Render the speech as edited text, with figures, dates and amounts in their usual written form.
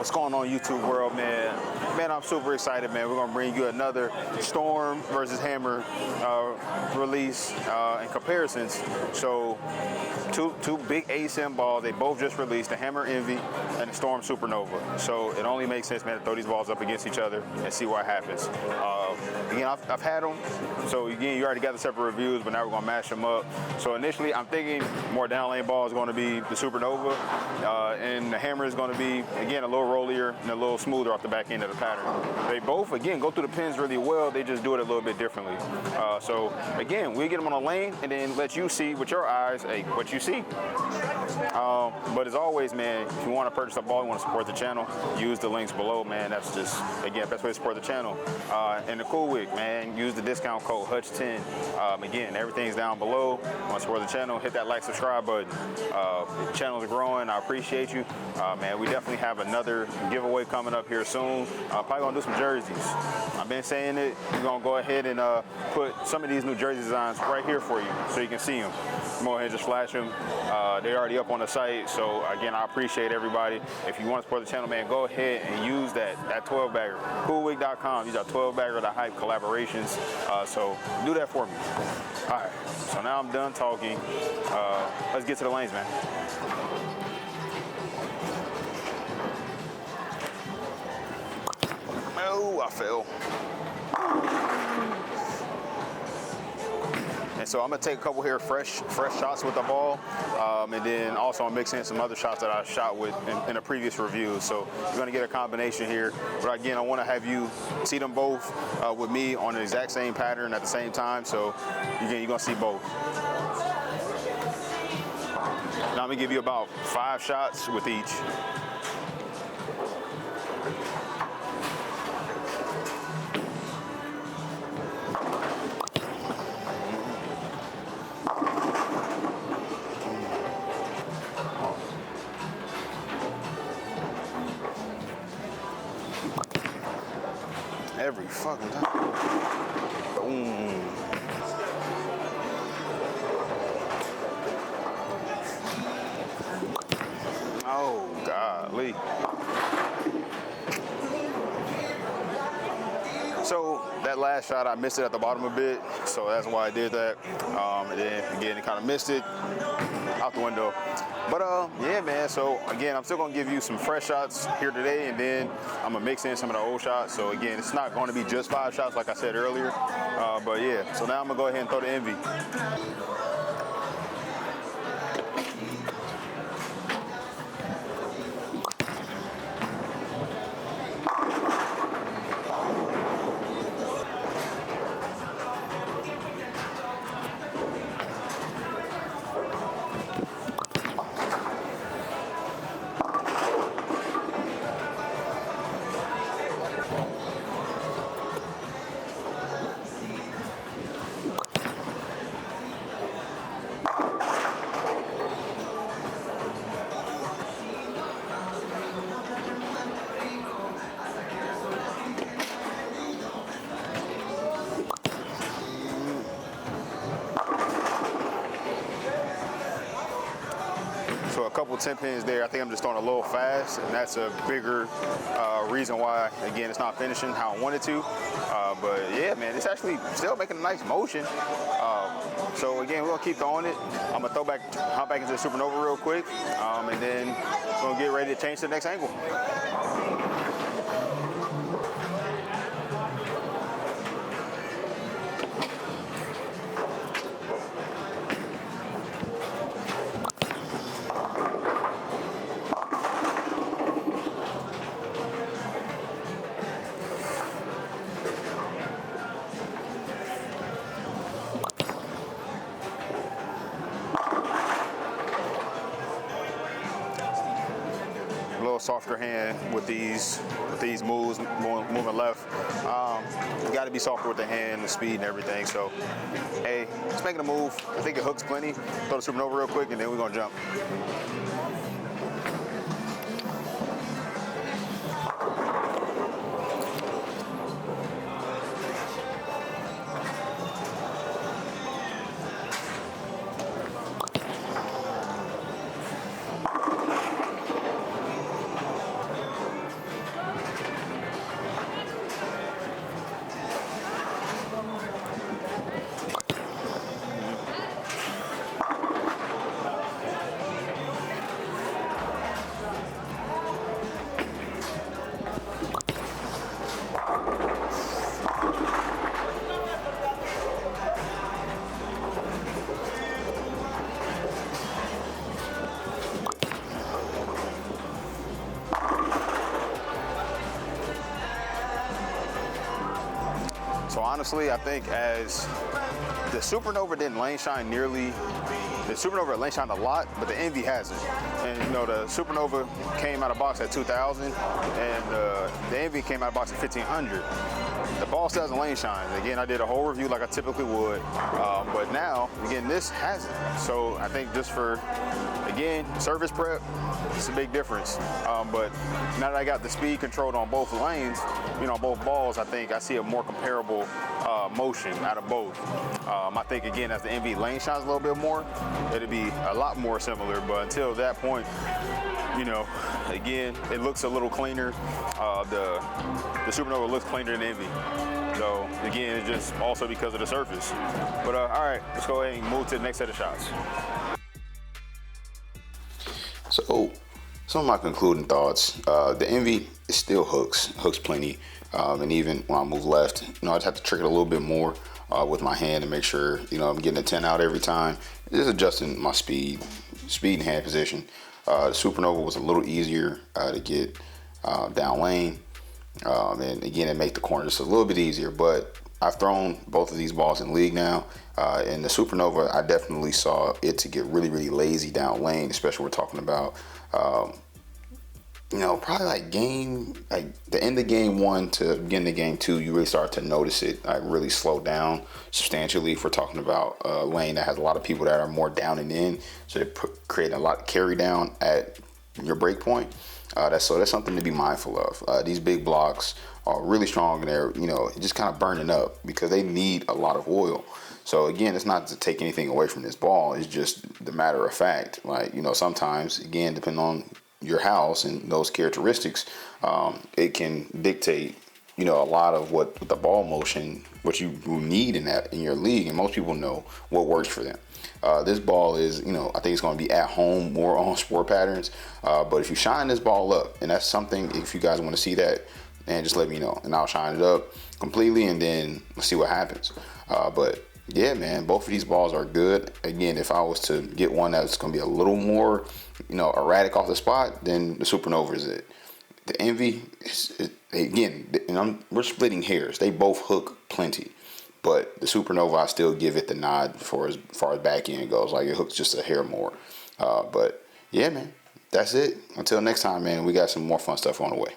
What's going on, YouTube world, man? Man, I'm super excited, man. We're gonna bring you another Storm versus Hammer release and comparisons. So, two big ASM balls. They both just released, the Hammer Envy and the Storm Supernova. So it only makes sense, man, to throw these balls up against each other and see what happens. Again, I've had them. So again, you already got the separate reviews, but now we're gonna mash them up. So initially, I'm thinking more down lane ball is going to be the Supernova, and the Hammer is going to be, again, a little rollier and a little smoother off the back end of the pattern. They both, again, go through the pins really well. They just do it a little bit differently. So again, we get them on a lane and then let you see with your eyes what you see. But as always, man, if you want to purchase a ball, you want to support the channel, use the links below, man. That's just, again, best way to support the channel. And the Cool Week, man, use the discount code HUTCH10. Again, everything's down below. Want to support the channel, hit that like, subscribe button. The channel's growing. I appreciate you. Man, we definitely have another giveaway coming up here soon. Probably gonna do some jerseys. I've been saying it. We're gonna go ahead and put some of these new jersey designs right here for you so you can see them. Go ahead and just flash them. They're already up on the site. So again, I appreciate everybody. If you want to support the channel, man, go ahead and use that 12 bagger. Coolweek.com. These are 12 bagger the hype collaborations. So do that for me. All right. So now I'm done talking. Let's get to the lanes, man. Oh, I fell. And so I'm gonna take a couple here fresh shots with the ball, and then also I'm mixing in some other shots that I shot with in a previous review. So you're gonna get a combination here. But again, I want to have you see them both with me on the exact same pattern at the same time. So again, you're gonna see both. Now I'm gonna give you about 5 shots with each. Every fucking time. Boom. Oh, golly. So that last shot, I missed it at the bottom a bit, so that's why I did that. And then again, it kind of missed it out the window. But yeah, man, so again, I'm still gonna give you some fresh shots here today, and then I'm gonna mix in some of the old shots. So again, it's not gonna be just 5 shots like I said earlier. But yeah, so now I'm gonna go ahead and throw the Envy. So a couple 10 pins there. I think I'm just throwing a little fast, and that's a bigger reason why, again, it's not finishing how I wanted to. But yeah, man, it's actually still making a nice motion. So again, we're gonna keep throwing it. I'm gonna hop back into the Supernova real quick, and then we're gonna get ready to change to the next angle. Softer hand with these moves, moving left. You got to be softer with the hand, the speed, and everything. So, hey, just making a move. I think it hooks plenty. Throw the Supernova real quick, and then we're gonna jump. honestly, I think as the Supernova didn't lane shine nearly. The Supernova lane shined a lot, but the Envy hasn't. And you know, the Supernova came out of box at 2,000, and the Envy came out of box at 1,500. The ball still hasn't lane shined. Again, I did a whole review like I typically would, but now, again, this hasn't. So I think just for, again, surface prep, it's a big difference. But now that I got the speed controlled on both lanes, you know, both balls, I think I see a more comparable motion out of both. I think, again, as the Envy lane shines a little bit more, it'll be a lot more similar. But until that point, you know, again, it looks a little cleaner. The Supernova looks cleaner than Envy. So again, it's just also because of the surface. But all right, let's go ahead and move to the next set of shots. So some of my concluding thoughts, the Envy still hooks plenty. And even when I move left, you know, I just have to trick it a little bit more with my hand to make sure, you know, I'm getting a 10 out every time. Just adjusting my speed and hand position. The Supernova was a little easier to get down lane. And again, it makes the corner just a little bit easier. But I've thrown both of these balls in league now. In the Supernova, I definitely saw it to get really, really lazy down lane, especially we're talking about, you know, probably like the end of game 1 to beginning of game 2, you really start to notice it really slow down substantially. If we're talking about a lane that has a lot of people that are more down and in, so they create a lot of carry down at your break point. That's something to be mindful of. These big blocks are really strong and they're, you know, just kind of burning up because they need a lot of oil. So again, it's not to take anything away from this ball. It's just the matter of fact. Like, you know, sometimes, again, depending on your house and those characteristics, it can dictate, you know, a lot of what the ball motion, what you need in your league. And most people know what works for them. This ball is, you know, I think it's going to be at home more on Sport Patterns. But if you shine this ball up, and that's something, if you guys want to see that, and just let me know, and I'll shine it up completely, and then let's see what happens. But yeah, man, both of these balls are good. Again, if I was to get one that's going to be a little more, you know, erratic off the spot, then the Supernova is it. The Envy, again, and we're splitting hairs. They both hook plenty. But the Supernova, I still give it the nod for as far as back end goes. Like, it hooks just a hair more. But yeah, man, that's it. Until next time, man, we got some more fun stuff on the way.